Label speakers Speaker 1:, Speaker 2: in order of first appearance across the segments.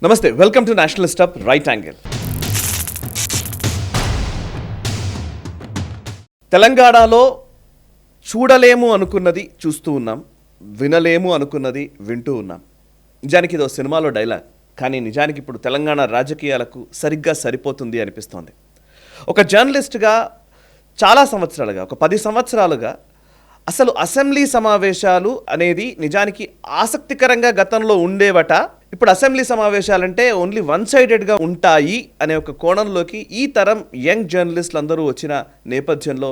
Speaker 1: నమస్తే, welcome to Nationalist up right angle. తెలంగాణలో చూడలేము అనుకున్నది చూస్తూ ఉన్నాం, వినలేము అనుకున్నది వింటూ ఉన్నాం. నిజానికి ఇదో సినిమాలో డైలాగ్, కానీ నిజానికి ఇప్పుడు తెలంగాణ రాజకీయాలకు సరిగ్గా సరిపోతుంది అనిపిస్తోంది. ఒక జర్నలిస్ట్గా చాలా సంవత్సరాలుగా, ఒక 10 సంవత్సరాలుగా అసలు అసెంబ్లీ సమావేశాలు అనేది నిజానికి ఆసక్తికరంగా గతంలో ఉండేవట. ఇప్పుడు అసెంబ్లీ సమావేశాలంటే ఓన్లీ వన్ సైడెడ్గా ఉంటాయి అనే ఒక కోణంలోకి ఈ తరం యంగ్ జర్నలిస్టులు అందరూ వచ్చిన నేపథ్యంలో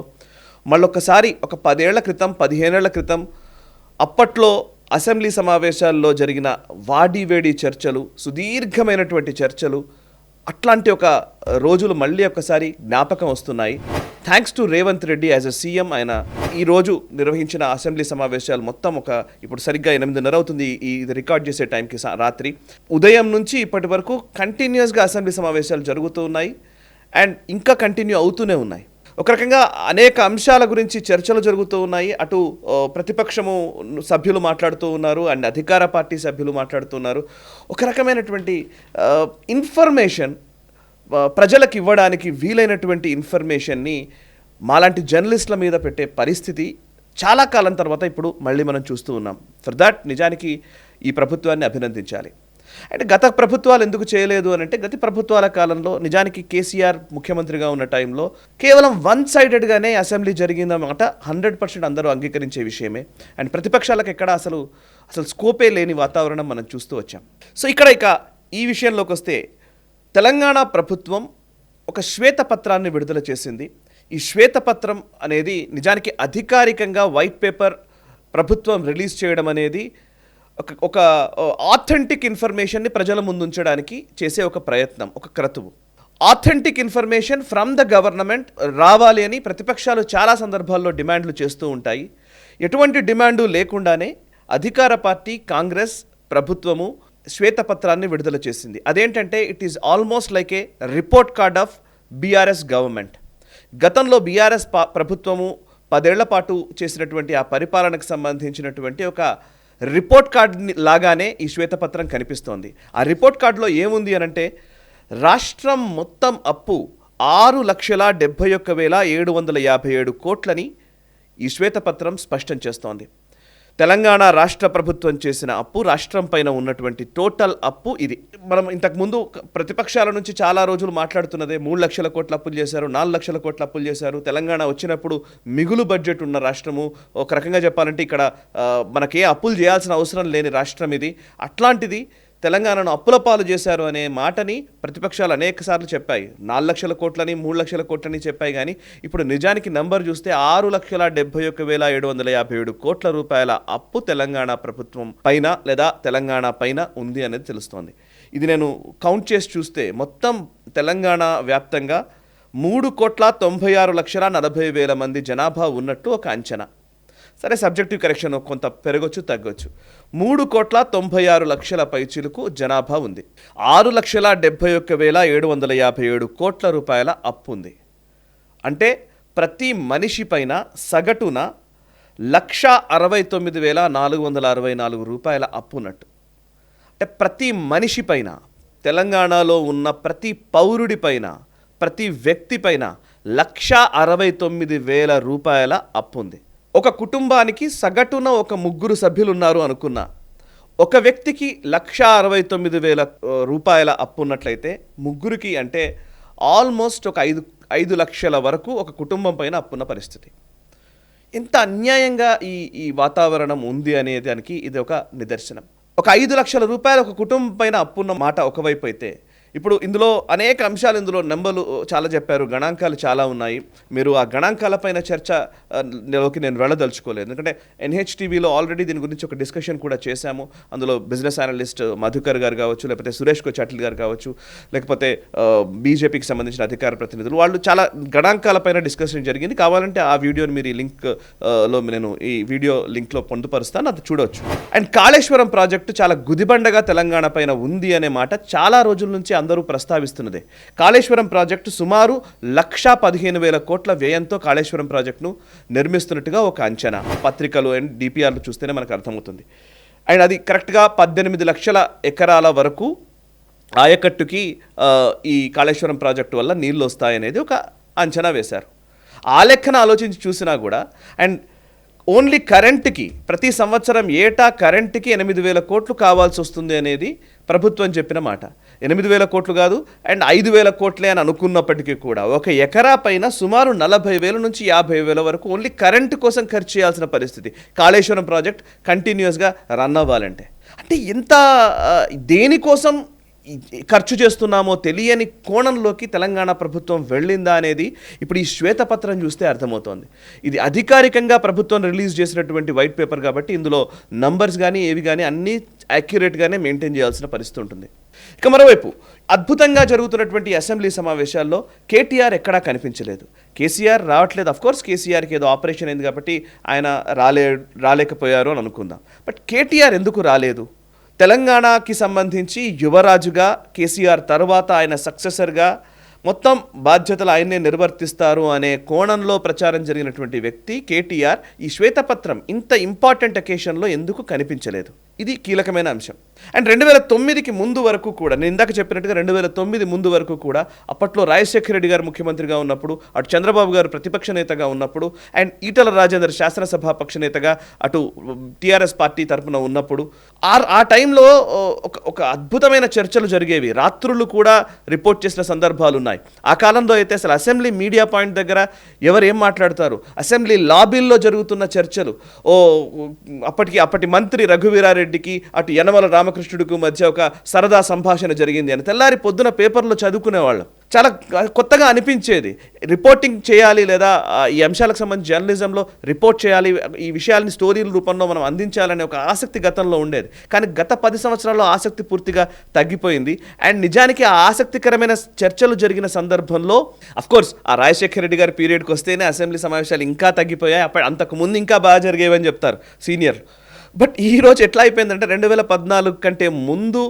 Speaker 1: మళ్ళొక్కసారి ఒక 10 ఏళ్ల క్రితం, 15 ఏళ్ల క్రితం అప్పట్లో అసెంబ్లీ సమావేశాల్లో జరిగిన వాడివేడి చర్చలు, సుదీర్ఘమైనటువంటి చర్చలు, అట్లాంటి ఒక రోజులు మళ్ళీ ఒక్కసారి జ్ఞాపకం వస్తున్నాయి. Thanks to Revanth Reddy as a CM. ఆయన ఈరోజు నిర్వహించిన అసెంబ్లీ సమావేశాలు మొత్తం ఇప్పుడు సరిగ్గా 8:30 అవుతుంది ఇది రికార్డ్ చేసే టైంకి, రాత్రి ఉదయం నుంచి ఇప్పటి వరకు కంటిన్యూస్గా అసెంబ్లీ సమావేశాలు జరుగుతూ ఉన్నాయి అండ్ ఇంకా కంటిన్యూ అవుతూనే ఉన్నాయి. ఒక రకంగా అనేక అంశాల గురించి చర్చలు జరుగుతూ ఉన్నాయి. అటు ప్రతిపక్షము సభ్యులు మాట్లాడుతూ ఉన్నారు అండ్ అధికార పార్టీ సభ్యులు మాట్లాడుతున్నారు. ఒక రకమైనటువంటి ఇన్ఫర్మేషన్ ప్రజలకు ఇవ్వడానికి వీలైనటువంటి ఇన్ఫర్మేషన్ని మాలాంటి జర్నలిస్టుల మీద పెట్టే పరిస్థితి చాలా కాలం తర్వాత ఇప్పుడు మళ్ళీ మనం చూస్తూ ఉన్నాం. ఫర్ దాట్ నిజానికి ఈ ప్రభుత్వాన్ని అభినందించాలి. అంటే గత ప్రభుత్వాలు ఎందుకు చేయలేదు అని అంటే, గత ప్రభుత్వాల కాలంలో నిజానికి కేసీఆర్ ముఖ్యమంత్రిగా ఉన్న టైంలో కేవలం వన్ సైడెడ్గానే అసెంబ్లీ జరిగిందన్నమాట 100% అందరూ అంగీకరించే విషయమే. అండ్ ప్రతిపక్షాలకు ఎక్కడ అసలు స్కోపే లేని వాతావరణం మనం చూస్తూ వచ్చాం. సో ఇక ఈ విషయంలోకి వస్తే, తెలంగాణ ప్రభుత్వం ఒక శ్వేతపత్రాన్ని విడుదల చేసింది. ఈ శ్వేతపత్రం అనేది నిజానికి అధికారికంగా వైట్ పేపర్ ప్రభుత్వం రిలీజ్ చేయడం అనేది ఒక ఆథెంటిక్ ఇన్ఫర్మేషన్ని ప్రజల ముందుంచడానికి చేసే ఒక ప్రయత్నం, ఒక క్రతువు. Authentic information from the government రావాలి అని ప్రతిపక్షాలు చాలా సందర్భాల్లో డిమాండ్లు చేస్తూ ఉంటాయి. ఎటువంటి డిమాండు లేకుండానే అధికార పార్టీ కాంగ్రెస్ ప్రభుత్వము శ్వేతపత్రాన్ని విడుదల చేసింది. అదేంటంటే, it is almost like A report card of BRS government. గతంలో బీఆర్ఎస్ ప్రభుత్వము 10 ఏళ్ల పాటు చేసినటువంటి ఆ పరిపాలనకు సంబంధించినటువంటి ఒక రిపోర్ట్ కార్డ్ లాగానే ఈ శ్వేతపత్రం కనిపిస్తోంది. ఆ రిపోర్ట్ కార్డులో ఏముంది అనంటే, రాష్ట్రం మొత్తం అప్పు 6,71,757 కోట్లని ఈ శ్వేతపత్రం స్పష్టం చేస్తోంది. తెలంగాణ రాష్ట్ర ప్రభుత్వం చేసిన అప్పు, రాష్ట్రం పైన ఉన్నటువంటి టోటల్ అప్పు ఇది. మనం ఇంతకుముందు ప్రతిపక్షాల నుంచి చాలా రోజులు మాట్లాడుతున్నదే 3 లక్షల కోట్ల అప్పులు చేశారు, 4 లక్షల కోట్ల అప్పులు చేశారు. తెలంగాణ వచ్చినప్పుడు మిగులు బడ్జెట్ ఉన్న రాష్ట్రము, ఒక రకంగా చెప్పాలంటే ఇక్కడ మనకే అప్పులు చేయాల్సిన అవసరం లేని రాష్ట్రం ఇది. అట్లాంటిది తెలంగాణను అప్పుల పాలు చేశారు అనే మాటని ప్రతిపక్షాలు అనేక సార్లు చెప్పాయి. 4 లక్షల కోట్లని, 3 లక్షల కోట్లని చెప్పాయి. కానీ ఇప్పుడు నిజానికి నంబర్ చూస్తే 6,71,757 కోట్ల రూపాయల అప్పు తెలంగాణ ప్రభుత్వం పైన లేదా తెలంగాణ పైన ఉంది అనేది తెలుస్తోంది. ఇది నేను కౌంట్ చేసి చూస్తే మొత్తం తెలంగాణ వ్యాప్తంగా 3,96,40,000 మంది జనాభా ఉన్నట్టు ఒక అంచనా. సరే, సబ్జెక్టివ్ కరెక్షన్ కొంత పెరగొచ్చు, తగ్గొచ్చు. 3,96,00,000 పైచిలకు జనాభా ఉంది. 6,71,757 కోట్ల రూపాయల అప్పు ఉంది. అంటే ప్రతి మనిషి పైన సగటున 1,69,464 రూపాయల అప్పు ఉన్నట్టు. అంటే ప్రతి మనిషి పైన, తెలంగాణలో ఉన్న ప్రతి పౌరుడి పైన, ప్రతి వ్యక్తి పైన 1,69,000 రూపాయల అప్పు ఉంది. ఒక కుటుంబానికి సగటున ఒక 3 సభ్యులు ఉన్నారు అనుకున్నా, ఒక వ్యక్తికి 1,69,000 రూపాయల అప్పు ఉన్నట్లయితే ముగ్గురికి అంటే ఆల్మోస్ట్ ఒక 5 లక్షల వరకు ఒక కుటుంబం పైన అప్పున్న పరిస్థితి. ఎంత అన్యాయంగా ఈ వాతావరణం ఉంది అనే దానికి ఇది ఒక నిదర్శనం. ఒక 5 లక్షల రూపాయలు ఒక కుటుంబం పైన అప్పున్న మాట ఒకవైపు అయితే, ఇప్పుడు ఇందులో అనేక అంశాలు, ఇందులో నెంబర్లు చాలా చెప్పారు, గణాంకాలు చాలా ఉన్నాయి. మీరు ఆ గణాంకాలపైన చర్చలోకి నేను వెళ్ళదలుచుకోలేదు, ఎందుకంటే NHTVలో ఆల్రెడీ దీని గురించి ఒక డిస్కషన్ కూడా చేశాము. అందులో బిజినెస్ అనలిస్ట్ మధుకర్ గారు కావచ్చు, లేకపోతే సురేష్ కొచాటిల్ గారు కావచ్చు, లేకపోతే బీజేపీకి సంబంధించిన అధికార ప్రతినిధులు, వాళ్ళు చాలా గణాంకాలపైన డిస్కషన్ జరిగింది. కావాలంటే ఆ వీడియోని మీరు ఈ లింక్లో నేను ఈ వీడియో లింక్లో పొందుపరుస్తాను, అది చూడవచ్చు. అండ్ కాళేశ్వరం ప్రాజెక్టు చాలా గుదిబండగా తెలంగాణ పైన ఉంది అనే మాట చాలా రోజుల నుంచి అందరూ ప్రస్తావిస్తున్నదే. కాళేశ్వరం ప్రాజెక్టు సుమారు 1,15,000 కోట్ల వ్యయంతో కాళేశ్వరం ప్రాజెక్టును నిర్మిస్తున్నట్టుగా ఒక అంచనా. పత్రికలు అండ్ డిపిఆర్లు చూస్తేనే మనకు అర్థమవుతుంది. అండ్ అది కరెక్ట్గా 18 లక్షల ఎకరాల వరకు ఆయకట్టుకి ఈ కాళేశ్వరం ప్రాజెక్టు వల్ల నీళ్ళు వస్తాయనేది ఒక అంచనా వేశారు. ఆ లెక్కన ఆలోచించి చూసినా కూడా అండ్ ఓన్లీ కరెంటుకి ప్రతి సంవత్సరం ఏటా కరెంటుకి 8,000 కోట్లు కావాల్సి వస్తుంది అనేది ప్రభుత్వం చెప్పిన మాట. 8,000 కోట్లు కాదు అండ్ 5,000 కోట్లే అని అనుకున్నప్పటికీ కూడా ఒక ఎకరా పైన సుమారు 40,000 నుంచి 50,000 వరకు ఓన్లీ కరెంటు కోసం ఖర్చు చేయాల్సిన పరిస్థితి కాళేశ్వరం ప్రాజెక్ట్ కంటిన్యూస్గా రన్ అవ్వాలంటే. అంటే ఎంత దేనికోసం ఖర్చు చేస్తున్నామో తెలియని కోణంలోకి తెలంగాణ ప్రభుత్వం వెళ్ళిందా అనేది ఇప్పుడు ఈ శ్వేతపత్రం చూస్తే అర్థమవుతోంది. ఇది అధికారికంగా ప్రభుత్వం రిలీజ్ చేసినటువంటి వైట్ పేపర్ కాబట్టి ఇందులో నంబర్స్ కానీ ఏవి కానీ అన్నీ యాక్యురేట్గానే మెయింటైన్ చేయాల్సిన పరిస్థితి ఉంటుంది. ఇక మరోవైపు అద్భుతంగా జరుగుతున్నటువంటి అసెంబ్లీ సమావేశాల్లో కేటీఆర్ ఎక్కడా కనిపించలేదు. కేసీఆర్ రావట్లేదు. అఫ్కోర్స్ కేసీఆర్కి ఏదో ఆపరేషన్ అయింది కాబట్టి ఆయన రాలేకపోయారు అని అనుకుందాం. బట్ కేటీఆర్ ఎందుకు రాలేదు? తెలంగాణకి సంబంధించి యువరాజుగా కేసీఆర్ తర్వాత ఆయన సక్సెసర్గా మొత్తం బాధ్యతలు ఆయన్నే నిర్వర్తిస్తారు అనే కోణంలో ప్రచారం జరిగినటువంటి వ్యక్తి కేటీఆర్ ఈ శ్వేతపత్రం ఇంత ఇంపార్టెంట్ అకేషన్లో ఎందుకు కనిపించలేదు? ఇది కీలకమైన అంశం. అండ్ 2009కి ముందు వరకు కూడా నేను ఇందాక చెప్పినట్టుగా 2009 ముందు వరకు కూడా అప్పట్లో రాజశేఖర రెడ్డి గారు ముఖ్యమంత్రిగా ఉన్నప్పుడు, అటు చంద్రబాబు గారు ప్రతిపక్ష నేతగా ఉన్నప్పుడు అండ్ ఈటల రాజేందర్ శాసనసభాపక్ష నేతగా అటు టీఆర్ఎస్ పార్టీ తరఫున ఉన్నప్పుడు ఆ టైంలో ఒక అద్భుతమైన చర్చలు జరిగేవి. రాత్రులు కూడా రిపోర్ట్ చేసిన సందర్భాలు ఉన్నాయి. ఆ కాలంలో అయితే అసలు అసెంబ్లీ మీడియా పాయింట్ దగ్గర ఎవరు ఏం మాట్లాడతారు, అసెంబ్లీ లాబీల్లో జరుగుతున్న చర్చలు, అప్పటి మంత్రి రఘువీరారెడ్డికి అటు యనమల రామకృష్ణుడికి మధ్య ఒక సరదా సంభాషణ జరిగింది అని తెల్లారి పొద్దున పేపర్లో చదువుకునేవాళ్ళం. చాలా కొత్తగా అనిపించేది. రిపోర్టింగ్ చేయాలి లేదా ఈ అంశాలకు సంబంధించి జర్నలిజంలో రిపోర్ట్ చేయాలి, ఈ విషయాలని స్టోరీల రూపంలో మనం అందించాలనే ఒక ఆసక్తి గతంలో ఉండేది. కానీ గత 10 సంవత్సరాల్లో ఆసక్తి పూర్తిగా తగ్గిపోయింది. అండ్ నిజానికి ఆ ఆసక్తికరమైన చర్చలు జరిగిన సందర్భంలో అఫ్కోర్స్ ఆ రాజశేఖర రెడ్డి గారి పీరియడ్కి వస్తేనే అసెంబ్లీ సమావేశాలు ఇంకా తగ్గిపోయాయి. అంతకుముందు ఇంకా బాగా జరిగేవని చెప్తారు సీనియర్. బట్ ఈరోజు ఎట్లా అయిపోయిందంటే 2014 కంటే ముందు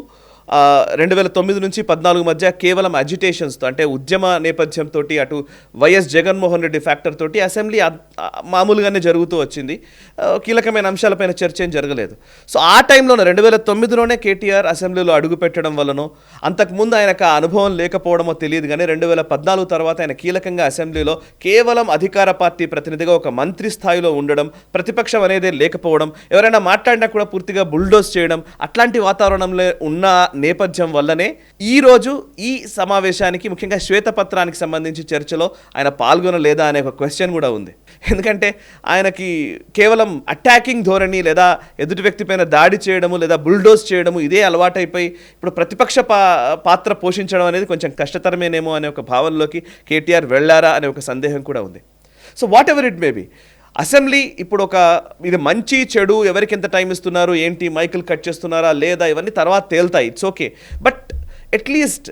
Speaker 1: 2009 నుంచి 14 మధ్య కేవలం అజిటేషన్స్తో అంటే ఉద్యమ నేపథ్యంతో అటు వైఎస్ జగన్మోహన్ రెడ్డి ఫ్యాక్టర్ తోటి అసెంబ్లీ మామూలుగానే జరుగుతూ వచ్చింది. కీలకమైన అంశాలపైన చర్చ ఏం జరగలేదు. సో ఆ టైంలోనే 2009లోనే కేటీఆర్ అసెంబ్లీలో అడుగు పెట్టడం వల్లనో అంతకుముందు ఆయనకు ఆ అనుభవం లేకపోవడమో తెలియదు. కానీ 2014 తర్వాత ఆయన కీలకంగా అసెంబ్లీలో కేవలం అధికార పార్టీ ప్రతినిధిగా ఒక మంత్రి స్థాయిలో ఉండడం, ప్రతిపక్షం అనేదే లేకపోవడం, ఎవరైనా మాట్లాడినా కూడా పూర్తిగా బుల్డోజ్ చేయడం, అట్లాంటి వాతావరణంలో ఉన్న నేపథ్యం వల్లనే ఈరోజు ఈ సమావేశానికి ముఖ్యంగా శ్వేతపత్రానికి సంబంధించి చర్చలో ఆయన పాల్గొనలేదా అనే ఒక క్వశ్చన్ కూడా ఉంది. ఎందుకంటే ఆయనకి కేవలం అటాకింగ్ ధోరణి లేదా ఎదుటి వ్యక్తి పైన దాడి చేయడము లేదా బుల్డోజ్ చేయడము ఇదే అలవాటైపోయి ఇప్పుడు ప్రతిపక్ష పాత్ర పోషించడం అనేది కొంచెం కష్టతరమేనేమో అనే ఒక భావనలోకి కేటీఆర్ వెళ్ళారా అనే ఒక సందేహం కూడా ఉంది. So what ever it may be, assembly ఇప్పుడు ఇది మంచి చెడు ఎవరికి ఎంత టైం ఇస్తున్నారు ఏంటి, మైకులు కట్ చేస్తున్నారా లేదా ఇవన్నీ తర్వాత తేల్తాయి, ఇట్స్ ఓకే. బట్ అట్లీస్ట్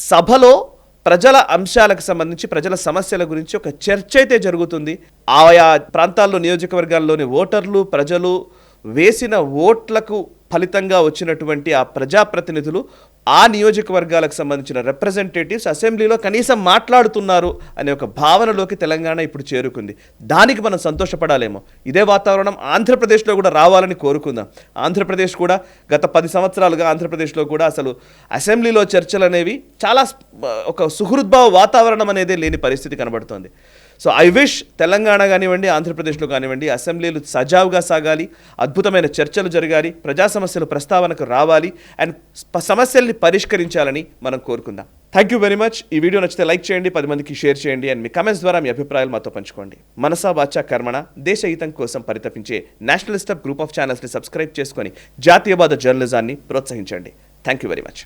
Speaker 1: సభలో ప్రజల అంశాలకు సంబంధించి ప్రజల సమస్యల గురించి ఒక చర్చ అయితే జరుగుతుంది. ఆయా ప్రాంతాల్లో నియోజకవర్గాల్లోని ఓటర్లు ప్రజలు వేసిన ఓట్లకు ఫలితంగా వచ్చినటువంటి ఆ ప్రజాప్రతినిధులు ఆ నియోజకవర్గాలకు సంబంధించిన రిప్రజెంటేటివ్స్ అసెంబ్లీలో కనీసం మాట్లాడుతున్నారు అనే ఒక భావనలోకి తెలంగాణ ఇప్పుడు చేరుకుంది. దానికి మనం సంతోషపడాలేమో. ఇదే వాతావరణం ఆంధ్రప్రదేశ్లో కూడా రావాలని కోరుకుందాం. ఆంధ్రప్రదేశ్ కూడా గత 10 సంవత్సరాలుగా ఆంధ్రప్రదేశ్లో కూడా అసలు అసెంబ్లీలో చర్చలు అనేవి చాలా ఒక సుహృద్భావ వాతావరణం అనేది లేని పరిస్థితి కనబడుతోంది. సో ఐ విష్ తెలంగాణ కానివ్వండి ఆంధ్రప్రదేశ్లో కానివ్వండి అసెంబ్లీలు సజావుగా సాగాలి, అద్భుతమైన చర్చలు జరగాలి, ప్రజా సమస్యలు ప్రస్తావనకు రావాలి అండ్ సమస్యల్ని పరిష్కరించాలని మనం కోరుకుందాం. Thank you very much. ఈ వీడియో నచ్చితే లైక్ చేయండి, 10 మందికి షేర్ చేయండి అండ్ మీ కమెంట్స్ ద్వారా మీ అభిప్రాయాలు మాతో పంచుకోండి. మనసా వాచా కర్మణ దేశ హితం కోసం పరితపించే నేషనలిస్ట్ గ్రూప్ ఆఫ్ ఛానల్స్ని సబ్స్క్రైబ్ చేసుకొని జాతీయవాద జర్నలిజాన్ని ప్రోత్సహించండి. Thank you very much.